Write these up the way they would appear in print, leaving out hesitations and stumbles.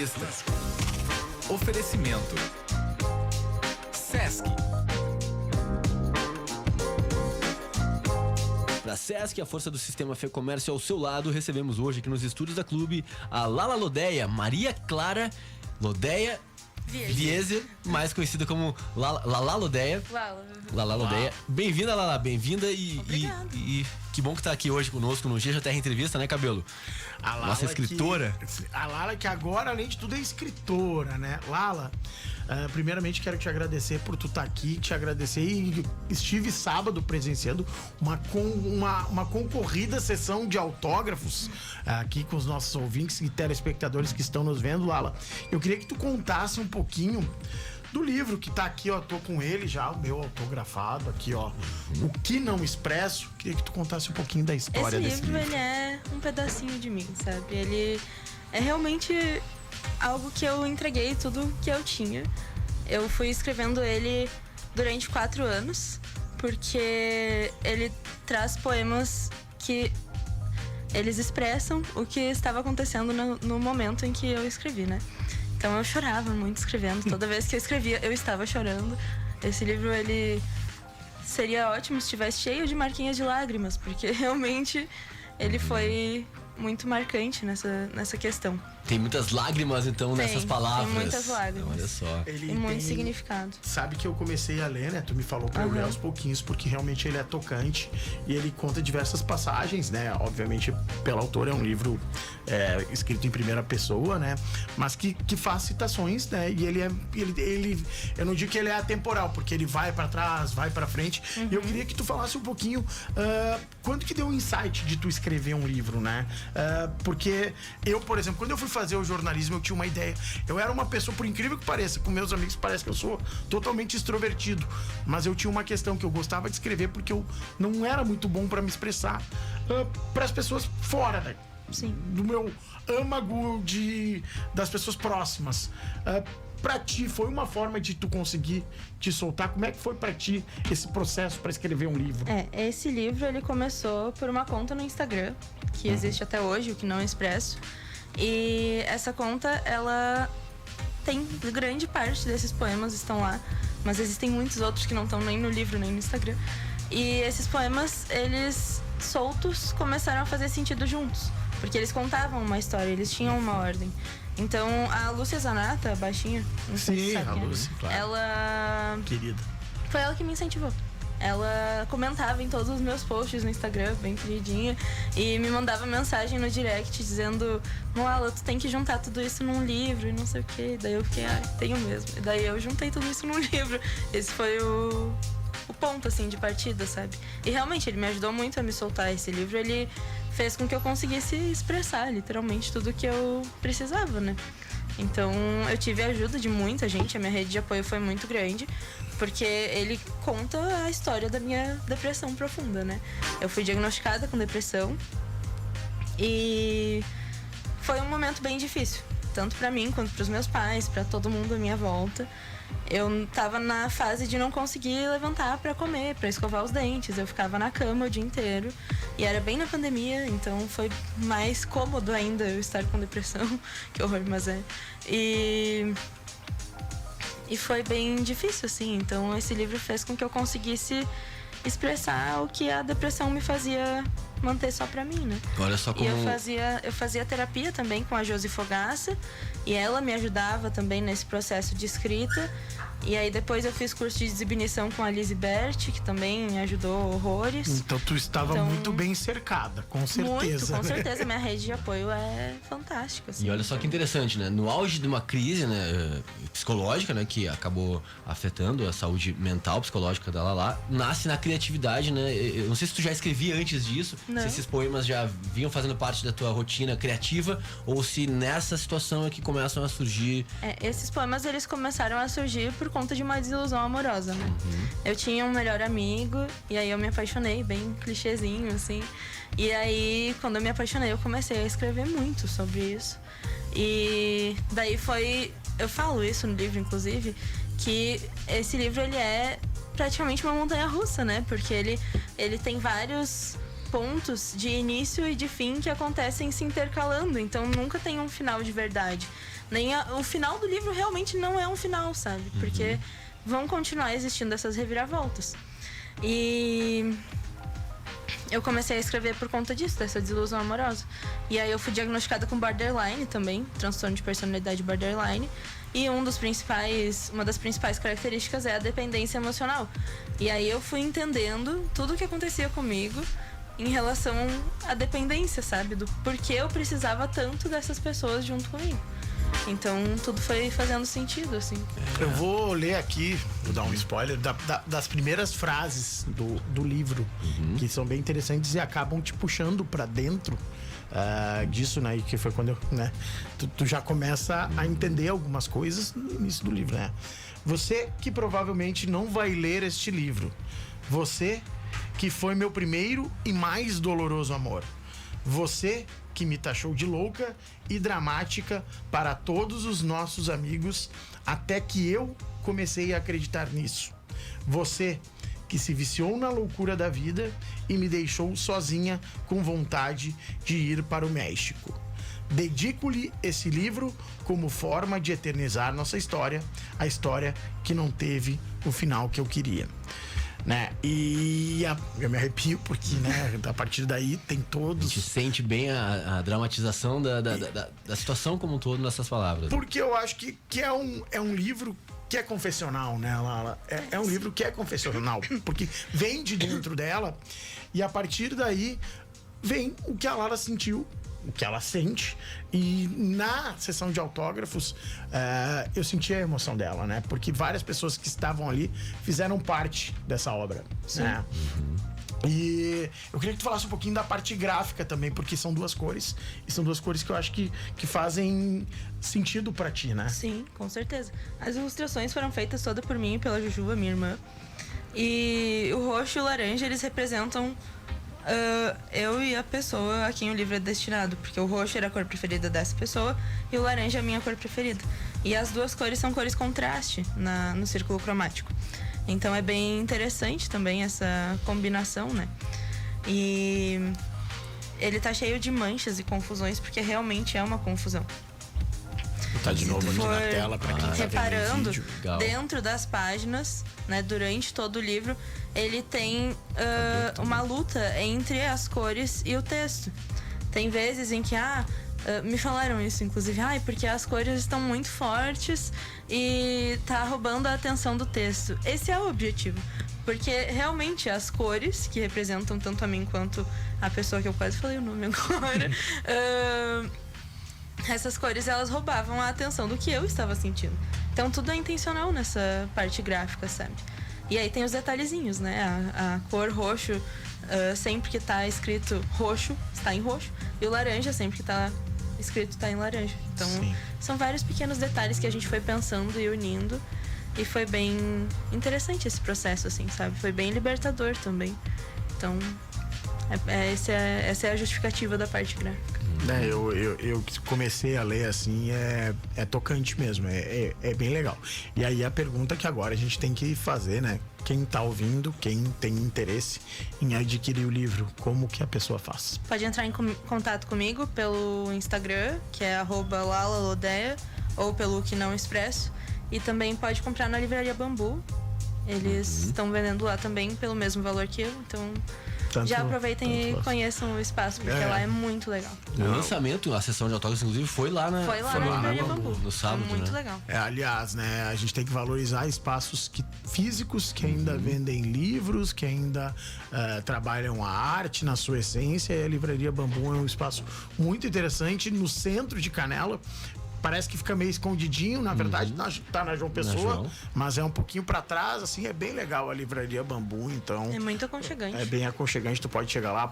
Entrevista. Oferecimento. Sesc. Da Sesc, a força do sistema Fê Comércio ao seu lado, recebemos hoje aqui nos estúdios da Clube a Lala Lodeia, Maria Clara Lodeia Vieser, mais conhecida como Lala Lodeia. Lala Lodeia. Bem-vinda, Lala, bem-vinda e que bom que tá aqui hoje conosco no GJR Entrevista, né, Cabelo? A Lala, nossa escritora. A Lala, que agora, além de tudo, é escritora, né? Lala, primeiramente quero te agradecer por tu estar aqui, te agradecer. E estive sábado presenciando uma concorrida sessão de autógrafos aqui com os nossos ouvintes e telespectadores que estão nos vendo, Lala. Eu queria que tu contasse um pouquinho do livro que tá aqui, ó, tô com ele já, o meu autografado aqui, ó, O Que Não Expresso. Queria que tu contasse um pouquinho da história desse livro. Esse livro, ele é um pedacinho de mim, sabe? Ele é realmente algo que eu entreguei tudo que eu tinha. Eu fui escrevendo ele durante 4 anos, porque ele traz poemas que eles expressam o que estava acontecendo no momento em que eu escrevi, né? Então eu chorava muito escrevendo. Toda vez que eu escrevia, eu estava chorando. Esse livro, ele seria ótimo se estivesse cheio de marquinhas de lágrimas, porque realmente ele foi muito marcante nessa questão. Tem muitas lágrimas, então, nessas palavras. Tem muitas lágrimas. Olha só. Tem muito significado. Sabe que eu comecei a ler, né? Tu me falou pra eu ler aos pouquinhos, porque realmente ele é tocante e ele conta diversas passagens, né? Obviamente, pelo autor, é um livro escrito em primeira pessoa, né? Mas que faz citações, né? E ele eu não digo que ele é atemporal, porque ele vai pra trás, vai pra frente. E eu queria que tu falasse um pouquinho quando que deu o insight de tu escrever um livro, né? Porque eu, por exemplo, quando eu fui fazer o jornalismo, eu tinha uma ideia. Eu era uma pessoa, por incrível que pareça, com meus amigos parece que eu sou totalmente extrovertido, mas eu tinha uma questão que eu gostava de escrever porque eu não era muito bom pra me expressar para as pessoas fora, né? Sim. Do meu âmago das pessoas próximas. Pra ti, foi uma forma de tu conseguir te soltar? Como é que foi pra ti esse processo pra escrever um livro? Esse livro, ele começou por uma conta no Instagram, que existe até hoje, O Que Não Expresso. E essa conta, ela tem grande parte desses poemas estão lá, mas existem muitos outros que não estão nem no livro, nem no Instagram. E esses poemas, eles soltos, começaram a fazer sentido juntos, porque eles contavam uma história, eles tinham uma ordem. Então, a Lúcia Zanata, a baixinha, não sei se sabe, a Lúcia, claro. Ela... Querida. Foi ela que me incentivou. Ela comentava em todos os meus posts no Instagram, bem queridinha, e me mandava mensagem no direct dizendo: Moala, tu tem que juntar tudo isso num livro e não sei o quê. Daí eu fiquei, tenho mesmo. E daí eu juntei tudo isso num livro. Esse foi o ponto, assim, de partida, sabe? E realmente, ele me ajudou muito a me soltar. Esse livro, ele fez com que eu conseguisse expressar, literalmente, tudo que eu precisava, né? Então, eu tive a ajuda de muita gente, a minha rede de apoio foi muito grande, porque ele conta a história da minha depressão profunda, né? Eu fui diagnosticada com depressão e foi um momento bem difícil, tanto pra mim quanto pros meus pais, pra todo mundo à minha volta. Eu tava na fase de não conseguir levantar pra comer, pra escovar os dentes. Eu ficava na cama o dia inteiro. E era bem na pandemia, então foi mais cômodo ainda eu estar com depressão. Que horror, mas é. E foi bem difícil, assim. Então esse livro fez com que eu conseguisse expressar o que a depressão me fazia manter só pra mim, né? Olha só como... E eu fazia terapia também com a Josi Fogaça, e ela me ajudava também nesse processo de escrita. E aí depois eu fiz curso de designição com a Lizzie Bert, que também me ajudou horrores. Então tu estava muito bem cercada, com certeza. Muito, com né? certeza. Minha rede de apoio é fantástica, assim. E olha só que interessante, né? No auge de uma crise, né, psicológica, né, que acabou afetando a saúde mental, psicológica dela lá, nasce na criatividade, né? Eu não sei se tu já escrevia antes disso, não. Se esses poemas já vinham fazendo parte da tua rotina criativa, ou se nessa situação é que começam a surgir... Esses poemas, eles começaram a surgir por conta de uma desilusão amorosa, né? Eu tinha um melhor amigo, e aí eu me apaixonei, bem clichêzinho, assim. E aí, quando eu me apaixonei, eu comecei a escrever muito sobre isso. E daí foi... Eu falo isso no livro, inclusive, que esse livro, ele é praticamente uma montanha-russa, né? Porque ele tem vários pontos de início e de fim que acontecem se intercalando. Então nunca tem um final de verdade. O final do livro realmente não é um final, sabe? Porque vão continuar existindo essas reviravoltas. E eu comecei a escrever por conta disso, dessa desilusão amorosa. E aí eu fui diagnosticada com borderline também, transtorno de personalidade borderline. E uma das principais características é a dependência emocional. E aí eu fui entendendo tudo o que acontecia comigo em relação à dependência, sabe? Do porquê eu precisava tanto dessas pessoas junto comigo. Então tudo foi fazendo sentido, assim. Eu vou ler aqui, vou dar um spoiler, das primeiras frases do livro, que são bem interessantes e acabam te puxando pra dentro disso, né? E que foi quando tu já começa a entender algumas coisas no início do livro, né? Você que provavelmente não vai ler este livro. Você que foi meu primeiro e mais doloroso amor. Você que me taxou de louca e dramática para todos os nossos amigos, até que eu comecei a acreditar nisso. Você que se viciou na loucura da vida e me deixou sozinha com vontade de ir para o México. Dedico-lhe esse livro como forma de eternizar nossa história, a história que não teve o final que eu queria. Né? E eu me arrepio porque, né, a partir daí tem todos... A gente sente bem a dramatização da situação como um todo nessas palavras. Porque eu acho que é um livro que é confessional, né, Lala? É um livro que é confessional, porque vem de dentro dela e a partir daí vem o que a Lala sentiu, o que ela sente. E na sessão de autógrafos eu senti a emoção dela, né? Porque várias pessoas que estavam ali fizeram parte dessa obra. Sim. Né? E eu queria que tu falasse um pouquinho da parte gráfica também, porque são duas cores. E são duas cores que eu acho que fazem sentido pra ti, né? Sim, com certeza. As ilustrações foram feitas todas por mim e pela Jujuba, minha irmã. E o roxo e o laranja, eles representam eu e a pessoa a quem o livro é destinado. Porque o roxo era a cor preferida dessa pessoa e o laranja é a minha cor preferida. E as duas cores são cores contraste no círculo cromático. Então é bem interessante também essa combinação, né? E ele tá cheio de manchas e confusões, porque realmente é uma confusão. Tá de novo aqui na tela pra quem tá reparando, vendo o vídeo. dentro das páginas, né, durante todo o livro, ele tem uma luta entre as cores e o texto. Tem vezes em que me falaram isso, inclusive, porque as cores estão muito fortes e tá roubando a atenção do texto. Esse é o objetivo, porque realmente as cores, que representam tanto a mim quanto a pessoa que eu quase falei o nome agora, essas cores, elas roubavam a atenção do que eu estava sentindo. Então tudo é intencional nessa parte gráfica, sabe? E aí tem os detalhezinhos, né? A cor roxo, sempre que tá escrito roxo, está em roxo. E o laranja, sempre que tá escrito, tá em laranja. Então, são vários pequenos detalhes que a gente foi pensando e unindo. E foi bem interessante esse processo, assim, sabe? Foi bem libertador também. Então, essa é a justificativa da parte gráfica. Eu comecei a ler assim, é tocante mesmo, é bem legal. E aí a pergunta que agora a gente tem que fazer, né? Quem tá ouvindo, quem tem interesse em adquirir o livro, como que a pessoa faz? Pode entrar em contato comigo pelo Instagram, que é @lalalodeia, ou pelo Que Não Expresso. E também pode comprar na Livraria Bambu. Eles estão vendendo lá também pelo mesmo valor que eu, então... Já aproveitem e conheçam o espaço, porque lá é muito legal. O lançamento, a sessão de autógrafos, inclusive, foi lá na Livraria Bambu. No sábado, muito legal. Aliás, né, a gente tem que valorizar espaços físicos que ainda vendem livros, que ainda trabalham a arte na sua essência. E a Livraria Bambu é um espaço muito interessante no centro de Canela. Parece que fica meio escondidinho, na verdade tá na João Pessoa, mas é um pouquinho pra trás, assim, é bem legal a Livraria Bambu, então... É muito aconchegante. É bem aconchegante, tu pode chegar lá,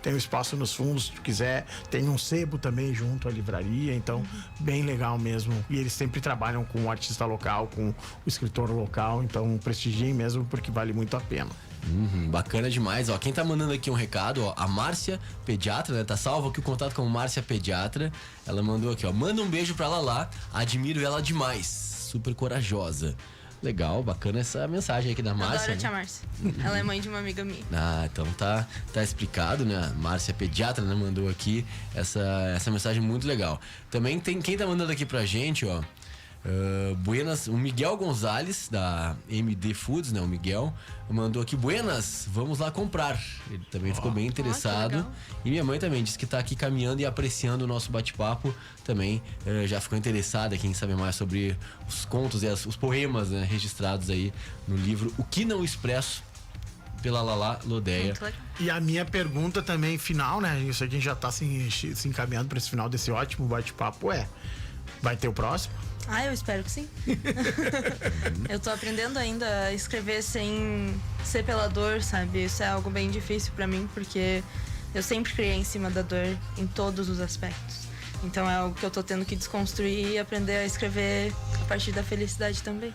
tem um espaço nos fundos, se tu quiser, tem um sebo também junto à livraria, então, bem legal mesmo. E eles sempre trabalham com o artista local, com o escritor local, então prestigiem mesmo, porque vale muito a pena. Bacana demais, ó. Quem tá mandando aqui um recado, ó, a Márcia Pediatra, né? Tá salvo aqui o contato com a Márcia Pediatra. Ela mandou aqui, ó. Manda um beijo pra Lala, admiro ela demais, super corajosa. Legal, bacana essa mensagem aqui da Márcia. Adoro a né? tia Márcia. Ela é mãe de uma amiga minha. Ah, então tá explicado, né? A Márcia, pediatra, né, mandou aqui essa mensagem muito legal. Também tem quem tá mandando aqui pra gente, ó. Buenas, o Miguel Gonzalez, da MD Foods, né? O Miguel mandou aqui: Buenas, vamos lá comprar. Ele também ficou bem interessado. legal. E minha mãe também disse que tá aqui caminhando e apreciando o nosso bate-papo. Também já ficou interessada, quem sabe mais sobre os contos e os poemas, né, registrados aí no livro O Que Não Expresso, pela Lala Lodeia. Muito legal. E a minha pergunta também final, né? Isso aqui a gente já tá se encaminhando para esse final desse ótimo bate-papo. Vai ter o próximo? Eu espero que sim. Eu tô aprendendo ainda a escrever sem ser pela dor, sabe? Isso é algo bem difícil pra mim, porque eu sempre criei em cima da dor em todos os aspectos. Então é algo que eu tô tendo que desconstruir e aprender a escrever a partir da felicidade também.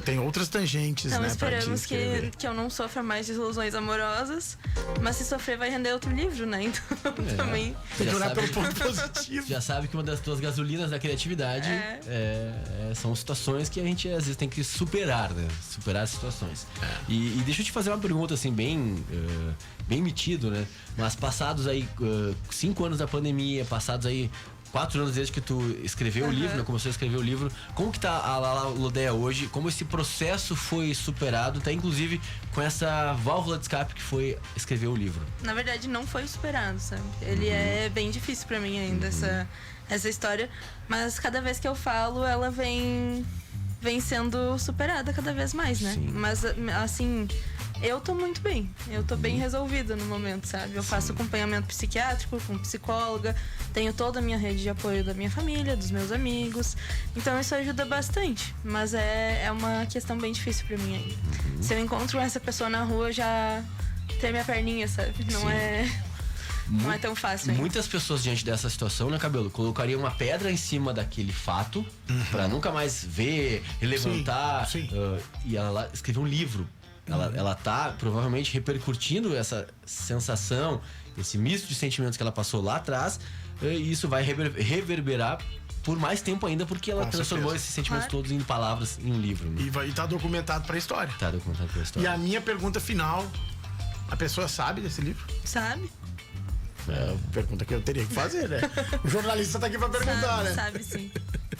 Tem outras tangentes, Então né? esperamos que eu não sofra mais desilusões amorosas, mas se sofrer vai render outro livro, né? Então também. Tem que Já olhar sabe- pelo ponto positivo. Já sabe que uma das tuas gasolinas da criatividade são situações que a gente às vezes tem que superar, né? Superar as situações. E deixa eu te fazer uma pergunta assim, bem metido, né? Mas passados aí 5 anos da pandemia, passados aí 4 anos desde que tu escreveu o livro, né? Começou a escrever o livro. Como que tá a Lala Lodeia hoje? Como esse processo foi superado? Tá inclusive com essa válvula de escape que foi escrever o livro. Na verdade, não foi superado, sabe? Ele é bem difícil pra mim ainda, essa história. Mas cada vez que eu falo, ela vem sendo superada cada vez mais, né? Sim. Mas, assim, eu tô muito bem. Eu tô bem resolvida no momento, sabe? Eu faço acompanhamento psiquiátrico com psicóloga. Tenho toda a minha rede de apoio da minha família, dos meus amigos. Então isso ajuda bastante. Mas é uma questão bem difícil pra mim ainda. Se eu encontro essa pessoa na rua, já treme a perninha, sabe? Não é tão fácil ainda. Muitas pessoas diante dessa situação, né, Cabelo, colocariam uma pedra em cima daquele fato pra nunca mais ver, levantar. Sim. E ela escreveu um livro. Ela tá provavelmente repercutindo essa sensação, esse misto de sentimentos que ela passou lá atrás, e isso vai reverberar por mais tempo ainda, porque ela Com transformou certeza. esses sentimentos Claro. todos em palavras em um livro. Né? E tá documentado pra história. Tá documentado pela E história. a minha pergunta final: a pessoa sabe desse livro? Sabe? É a pergunta que eu teria que fazer, né? O jornalista tá aqui pra perguntar, né? Sabe sim.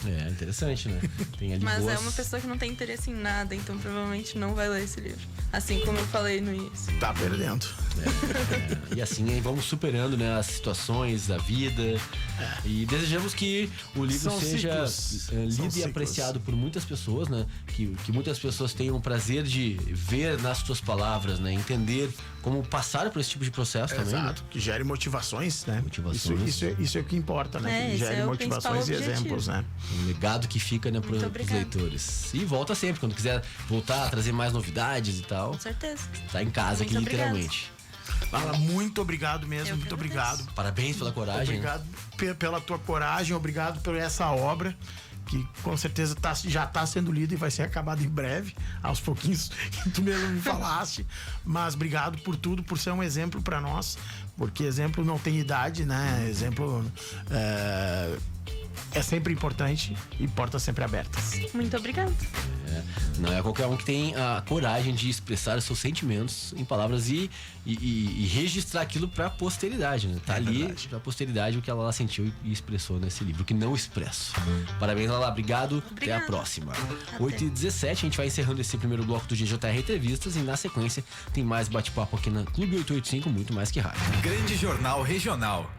É interessante, né? Tem ali Mas boas... é uma pessoa que não tem interesse em nada, então provavelmente não vai ler esse livro. Assim como eu falei no início. Tá perdendo. E assim aí vamos superando, né, as situações da vida. E desejamos que o livro São seja ciclos. lido São e ciclos. apreciado por muitas pessoas, né? Que muitas pessoas tenham o prazer de ver nas tuas palavras, né? Entender como passar por esse tipo de processo também. Né? Exato, que gere motivações, né? Motivações. Isso é o que importa, né? Que esse gere é o motivações e principal exemplos, né? Um legado que fica, né, pros obrigada. leitores. E volta sempre, quando quiser voltar a trazer mais novidades e tal. Com certeza. Tá em casa Muito aqui, literalmente. Lala, muito obrigado mesmo, Eu que muito agradeço. obrigado. Parabéns pela coragem. né? Obrigado pela tua coragem, obrigado por essa obra que com certeza já tá sendo lida e vai ser acabada em breve, aos pouquinhos que tu mesmo me falaste. Mas obrigado por tudo, por ser um exemplo para nós, porque exemplo não tem idade, né? Exemplo é sempre importante e portas sempre abertas. Muito obrigada. Não é qualquer um que tem a coragem de expressar os seus sentimentos em palavras e registrar aquilo pra posteridade, né? Tá ali verdade. pra posteridade o que ela sentiu e expressou nesse livro, que não expresso. Parabéns, Lala. Obrigado. Até a Obrigada. próxima. Até. 8h17, a gente vai encerrando esse primeiro bloco do GJR Entrevistas e na sequência tem mais bate-papo aqui na Clube 885, muito mais que rádio. Grande Jornal Regional.